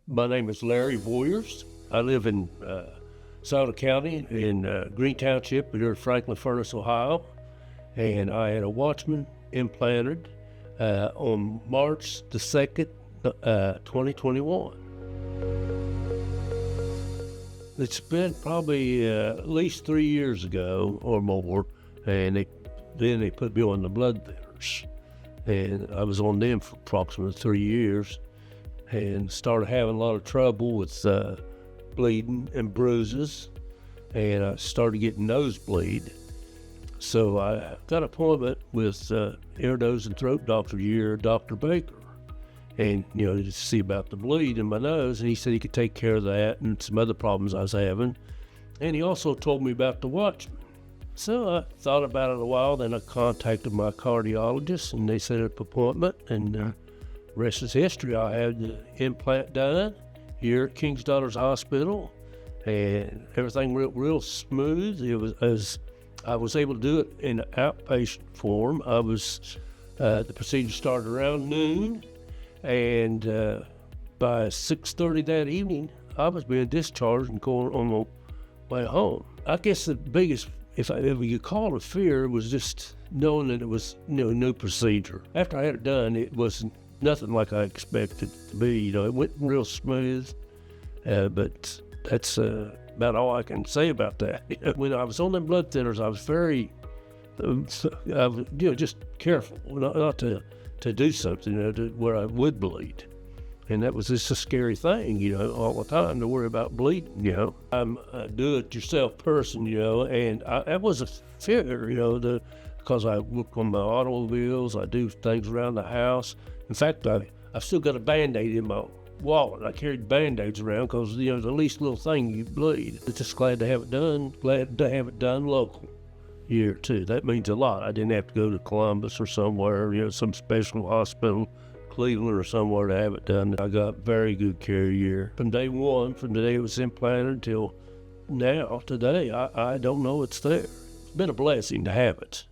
My name is Larry Voiers. I live in Sauter County in Green Township here in Franklin Furnace, Ohio. And I had a Watchman implanted on March the 2nd, 2021. It's been probably at least 3 years ago or more, and then they put me on the blood thinners. And I was on them for approximately 3 years and started having a lot of trouble with bleeding and bruises, and I started getting nosebleed. So I got an appointment with ear, nose, and throat doctor here, Dr. Baker, and to see about the bleed in my nose, and he said he could take care of that and some other problems I was having. And he also told me about the Watchman. So I thought about it a while, then I contacted my cardiologist, and they set up an appointment, and rest is history. I had the implant done here at King's Daughters Hospital, and everything went real smooth. It was as I was able to do it in an outpatient form. The procedure started around noon, and by 6:30 that evening, I was being discharged and going on my way home. I guess the biggest, if you call it a fear, was just knowing that it was a new procedure. After I had it done, it was nothing like I expected it to be. It went real smooth, but that's about all I can say about that. When I was on them blood thinners, I was very, just careful not to do something where I would bleed. And that was just a scary thing, all the time to worry about bleeding, I'm a do-it-yourself person, and that was a fear, because I work on my automobiles, I do things around the house. In fact, I've still got a Band-Aid in my wallet. I carried Band-Aids around because, the least little thing you bleed. I'm just glad to have it done, glad to have it done local here, too. That means a lot. I didn't have to go to Columbus or somewhere, some special hospital, Cleveland or somewhere to have it done. I got very good care here. From day one, from the day it was implanted till now, today, I don't know it's there. It's been a blessing to have it.